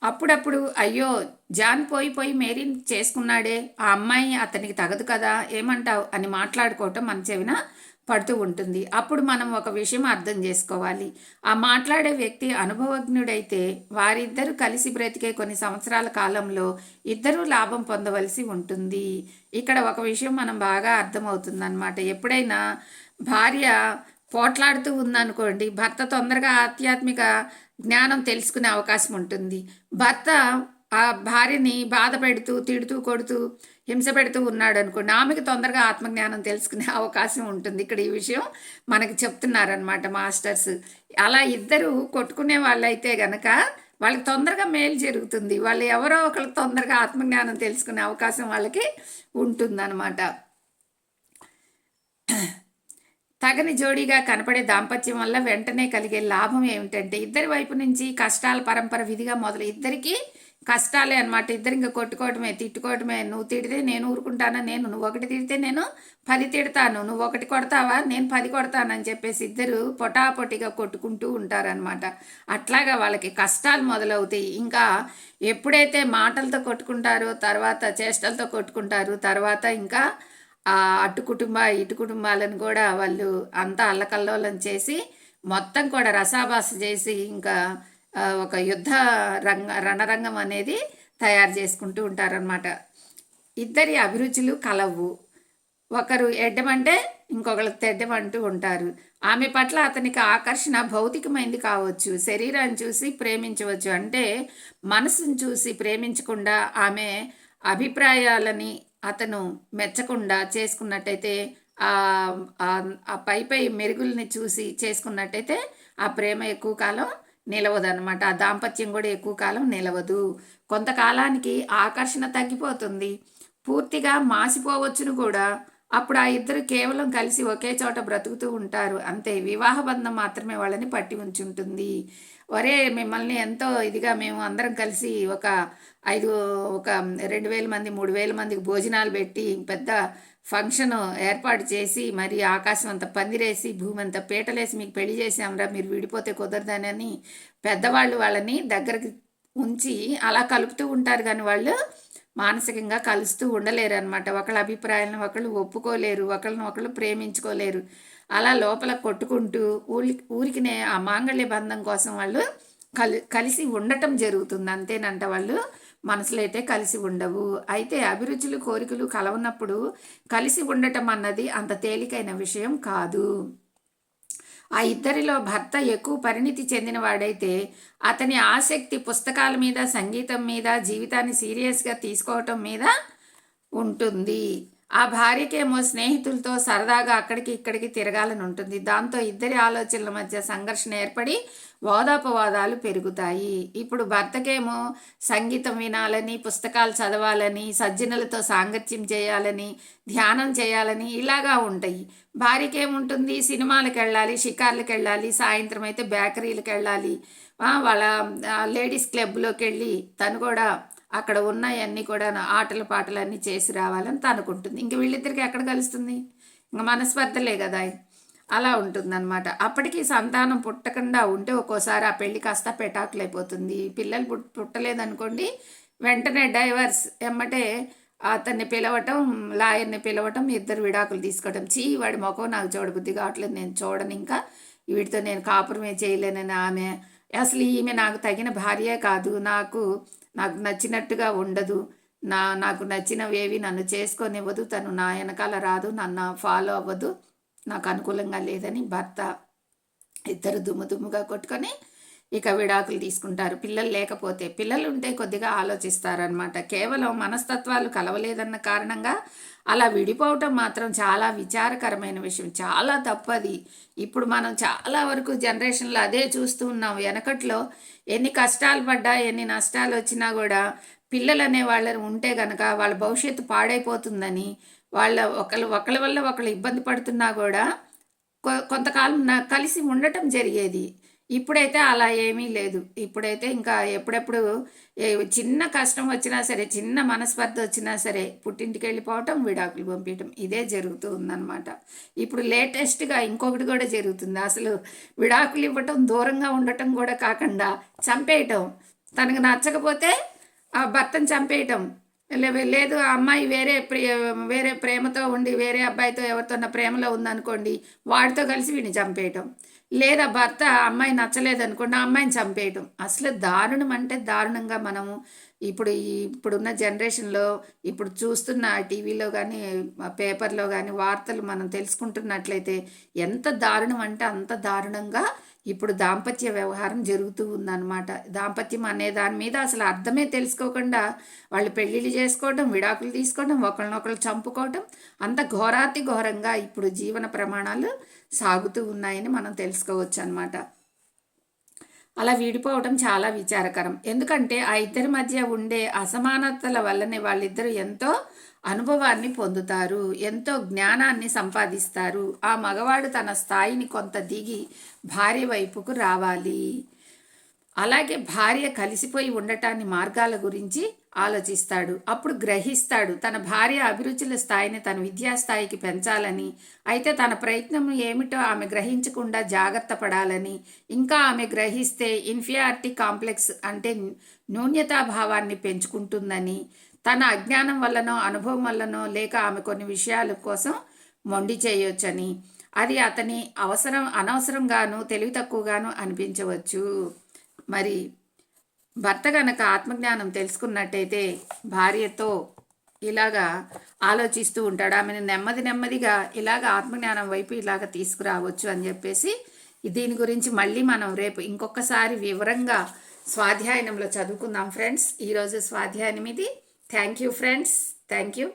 అప్పుడప్పుడు అయ్యో జాన్ పోయి పోయి మేరీని చేసుకున్నాడే, ఆ అమ్మాయి అతనికి తగదు కదా, ఏమంటావు అని మాట్లాడుకోవటం మన చెవిన పడుతూ ఉంటుంది. అప్పుడు మనం ఒక విషయం అర్థం చేసుకోవాలి. ఆ మాట్లాడే వ్యక్తి అనుభవజ్ఞుడైతే వారిద్దరూ కలిసి బ్రతికే కొన్ని సంవత్సరాల కాలంలో ఇద్దరూ లాభం పొందవలసి ఉంటుంది. ఇక్కడ ఒక విషయం మనం బాగా అర్థమవుతుందన్నమాట. ఎప్పుడైనా భార్య పోట్లాడుతూ ఉందనుకోండి, భర్త తొందరగా ఆధ్యాత్మిక జ్ఞానం తెలుసుకునే అవకాశం ఉంటుంది. భర్త ఆ భార్యని బాధ పెడుతూ తిడుతూ కొడుతూ హింస పెడుతూ ఉన్నాడు అనుకోండి, ఆమెకి తొందరగా ఆత్మజ్ఞానం తెలుసుకునే అవకాశం ఉంటుంది. ఇక్కడ ఈ విషయం మనకి చెప్తున్నారనమాట మాస్టర్స్. అలా ఇద్దరు కొట్టుకునే వాళ్ళైతే గనక వాళ్ళకి తొందరగా మేలు జరుగుతుంది. వాళ్ళు ఎవరో ఒకరికి తొందరగా ఆత్మజ్ఞానం తెలుసుకునే అవకాశం వాళ్ళకి ఉంటుందన్నమాట. తగని జోడీగా కనపడే దాంపత్యం వల్ల వెంటనే కలిగే లాభం ఏమిటంటే, ఇద్దరి వైపు నుంచి కష్టాల పరంపర విధిగా మొదలు. ఇద్దరికి కష్టాలే అనమాట. ఇద్దరు ఇంకా కొట్టుకోవటమే, తిట్టుకోవటమే. నువ్వు తిడితే నేను ఊరుకుంటానా, నువ్వు ఒకటి తిడితే నేను 10 తిడతాను, నువ్వు ఒకటి కొడతావా నేను 10 కొడతానని చెప్పేసి ఇద్దరు పొటాపొటిగా కొట్టుకుంటూ ఉంటారనమాట. అట్లాగా వాళ్ళకి కష్టాలు మొదలవుతాయి. ఇంకా ఎప్పుడైతే మాటలతో కొట్టుకుంటారో, తర్వాత చేష్టలతో కొట్టుకుంటారు, తర్వాత ఇంకా అటు ఇటు కుటుంబాలను కూడా వాళ్ళు అంతా అల్లకల్లోలం చేసి మొత్తం కూడా రసాభాస చేసి ఇంకా ఒక యుద్ధ రణరంగం అనేది తయారు చేసుకుంటూ ఉంటారనమాట. ఇద్దరి అభిరుచులు కలవు. ఒకరు ఎడ్డమంటే ఇంకొకరు తెడ్డమంటూ ఉంటారు. ఆమె పట్ల అతనికి ఆకర్షణ భౌతికమైంది కావచ్చు, శరీరాన్ని చూసి ప్రేమించవచ్చు. అంటే మనసును చూసి ప్రేమించకుండా ఆమె అభిప్రాయాలని అతను మెచ్చకుండా చేసుకున్నట్టయితే, ఆ పై మెరుగుల్ని చూసి చేసుకున్నట్టయితే ఆ ప్రేమ ఎక్కువ కాలం నిలవదన్నమాట. ఆ దాంపత్యం కూడా ఎక్కువ కాలం నిలవదు. కొంతకాలానికి ఆకర్షణ తగ్గిపోతుంది, పూర్తిగా మాసిపోవచ్చును కూడా. అప్పుడు ఆ ఇద్దరు కేవలం కలిసి ఒకే చోట బ్రతుకుతూ ఉంటారు అంతే. వివాహ బంధం మాత్రమే వాళ్ళని పట్టి ఉంచుంటుంది. ఒరే మిమ్మల్ని ఎంతో ఇదిగా మేము అందరం కలిసి ఒక 2,000 మంది 3,000 మందికి భోజనాలు పెట్టి పెద్ద ఫంక్షన్ ఏర్పాటు చేసి మరి ఆకాశం అంతా పందిరేసి భూమి అంతా పీటలేసి మీకు పెళ్లి చేసాంరా, మీరు విడిపోతే కుదరదనని పెద్దవాళ్ళు వాళ్ళని దగ్గరికి ఉంచి అలా కలుపుతూ ఉంటారు. కానీ వాళ్ళు మానసికంగా కలుస్తూ ఉండలేరు అనమాట. ఒకళ్ళ అభిప్రాయాలను ఒకళ్ళు ఒప్పుకోలేరు, ఒకళ్ళని ఒకళ్ళు ప్రేమించుకోలేరు. అలా లోపల కొట్టుకుంటూ ఊరికినే ఆ మాంగళ్య బంధం కోసం వాళ్ళు కలిసి ఉండటం జరుగుతుంది అంతేనంట. వాళ్ళు మనసులో అయితే కలిసి ఉండవు. అయితే అభిరుచులు కోరికలు కలవనప్పుడు కలిసి ఉండటం అన్నది అంత తేలికైన విషయం కాదు. ఆ ఇద్దరిలో భర్త ఎక్కువ పరిణితి చెందినవాడైతే అతని ఆసక్తి పుస్తకాల మీద, సంగీతం మీద, జీవితాన్ని సీరియస్గా తీసుకోవటం మీద ఉంటుంది. ఆ భార్యకేమో స్నేహితులతో సరదాగా అక్కడికి ఇక్కడికి తిరగాలని ఉంటుంది. దాంతో ఇద్దరి ఆలోచనల మధ్య సంఘర్షణ ఏర్పడి వాదాపవాదాలు పెరుగుతాయి. ఇప్పుడు భర్తకేమో సంగీతం వినాలని, పుస్తకాలు చదవాలని, సజ్జనులతో సాంగత్యం చేయాలని, ధ్యానం చేయాలని ఇలాగా ఉంటాయి. భార్యకేముంటుంది, సినిమాలకు వెళ్ళాలి, షికార్లకు వెళ్ళాలి, సాయంత్రం అయితే బేకరీలకు వెళ్ళాలి, వాళ్ళ లేడీస్ క్లబ్లోకి వెళ్ళి తను కూడా అక్కడ ఉన్నాయన్నీ కూడా ఆటలు పాటలు అన్నీ చేసి రావాలని తనుకుంటుంది. ఇంక వీళ్ళిద్దరికి ఎక్కడ కలుస్తుంది, ఇంకా మనస్పర్ధలే కదా. అలా ఉంటుందన్నమాట. అప్పటికి సంతానం పుట్టకుండా ఉంటే ఒక్కోసారి ఆ పెళ్ళి కాస్త పెటాకులైపోతుంది. పిల్లలు పుట్టలేదనుకోండి, వెంటనే డైవర్స్ ఎమ్మటే అతన్ని పిలవటం, లాయర్ని పిలవటం, ఇద్దరు విడాకులు తీసుకోవటం. వాడి ముఖం నాకు చూడబుద్ధి కావట్లేదు, నేను చూడను, ఇంకా వీటితో నేను కాపురమే చేయలేనని ఆమె. అసలు ఈమె నాకు తగిన భార్యే కాదు, నాకు నచ్చినట్టుగా ఉండదు, నాకు నచ్చినవేవి నన్ను చేసుకొనివ్వదు, తను నా వెనకాల రాదు, నన్ను ఫాలో అవ్వదు, నాకు అనుకూలంగా లేదని భర్త ఇద్దరు దుమ్ముగా కొట్టుకొని ఇక విడాకులు తీసుకుంటారు. పిల్లలు లేకపోతే, పిల్లలు ఉంటే కొద్దిగా ఆలోచిస్తారనమాట. కేవలం మనస్తత్వాలు కలవలేదన్న కారణంగా అలా విడిపోవటం మాత్రం చాలా విచారకరమైన విషయం, చాలా తప్పది. ఇప్పుడు మనం చాలా వరకు జనరేషన్లో అదే చూస్తూ ఉన్నాం. వెనకట్లో ఎన్ని కష్టాలు పడ్డా, ఎన్ని నష్టాలు వచ్చినా కూడా పిల్లలు అనే వాళ్ళు ఉంటే కనుక వాళ్ళ భవిష్యత్తు పాడైపోతుందని, ఒకళ్ళ వల్ల ఒకళ్ళు ఇబ్బంది పడుతున్నా కూడా కొంతకాలం కలిసి ఉండటం జరిగేది. ఇప్పుడైతే అలా ఏమీ లేదు. ఇప్పుడైతే ఇంకా ఎప్పుడెప్పుడు చిన్న కష్టం వచ్చినా సరే, చిన్న మనస్పర్ధ వచ్చినా సరే పుట్టింటికి వెళ్ళిపోవటం, విడాకులు పంపించడం, ఇదే జరుగుతూ ఉందన్నమాట. ఇప్పుడు లేటెస్ట్గా ఇంకొకటి కూడా జరుగుతుంది. అసలు విడాకులు ఇవ్వటం, దూరంగా ఉండటం కూడా కాకుండా చంపేయటం. తనకు నచ్చకపోతే ఆ భర్తను చంపేయటం. లేదు ఆ అమ్మాయి వేరే ప్రేమతో ఉండి వేరే అబ్బాయితో ఎవరితోన్న ప్రేమలో ఉందనుకోండి, వాడితో కలిసి వీడిని చంపేయటం. లేదా భర్త ఆ అమ్మాయి నచ్చలేదనుకోండి, ఆ అమ్మాయిని చంపేయటం. అసలు దారుణం అంటే దారుణంగా మనము ఇప్పుడున్న జనరేషన్లో ఇప్పుడు చూస్తున్న టీవీలో కానీ పేపర్లో కానీ వార్తలు మనం తెలుసుకుంటున్నట్లయితే ఎంత దారుణం అంటే అంత దారుణంగా ఇప్పుడు దాంపత్య వ్యవహారం జరుగుతూ ఉందన్నమాట. దాంపత్యం అనే దాని మీద అసలు అర్థమే తెలుసుకోకుండా వాళ్ళు పెళ్ళిళ్ళు చేసుకోవడం, విడాకులు తీసుకోవడం, ఒకళ్ళనొకళ్ళు చంపుకోవడం, అంత ఘోరాతి ఘోరంగా ఇప్పుడు జీవన ప్రమాణాలు సాగుతూ ఉన్నాయని మనం తెలుసుకోవచ్చు అన్నమాట. అలా విడిపోవడం చాలా విచారకరం. ఎందుకంటే ఆ ఇద్దరి మధ్య ఉండే అసమానతల వల్లనే వాళ్ళిద్దరూ ఎంతో అనుభవాన్ని పొందుతారు, ఎంతో జ్ఞానాన్ని సంపాదిస్తారు. ఆ మగవాడు తన స్థాయిని కొంత దిగి భార్య వైపుకు రావాలి. అలాగే భార్య కలిసిపోయి ఉండటాన్ని మార్గాల గురించి ఆలోచిస్తాడు. అప్పుడు గ్రహిస్తాడు తన భార్య అభిరుచుల స్థాయిని తన విద్యా స్థాయికి పెంచాలని. అయితే తన ప్రయత్నం ఏమిటో ఆమె గ్రహించకుండా జాగ్రత్త పడాలని. ఇంకా ఆమె గ్రహిస్తే ఇన్ఫీరియారిటీ కాంప్లెక్స్ అంటే న్యూన్యతాభావాన్ని పెంచుకుంటుందని. తన అజ్ఞానం వల్లనో అనుభవం వల్లనో లేక ఆమె కొన్ని విషయాల కోసం మొండి చేయొచ్చని. అది అతని అనవసరంగాను తెలివి తక్కువగాను అనిపించవచ్చు. మరి భర్త కనుక ఆత్మజ్ఞానం తెలుసుకున్నట్టయితే భార్యతో ఇలాగా ఆలోచిస్తూ ఉంటాడు. ఆమెను నెమ్మదిగా ఇలాగ ఆత్మజ్ఞానం వైపు ఇలాగ తీసుకురావచ్చు అని చెప్పేసి దీని గురించి మళ్ళీ మనం రేపు ఇంకొకసారి వివరంగా స్వాధ్యాయనంలో చదువుకుందాం ఫ్రెండ్స్. ఈరోజు స్వాధ్యాయం ఇది. Thank you friends. Thank you.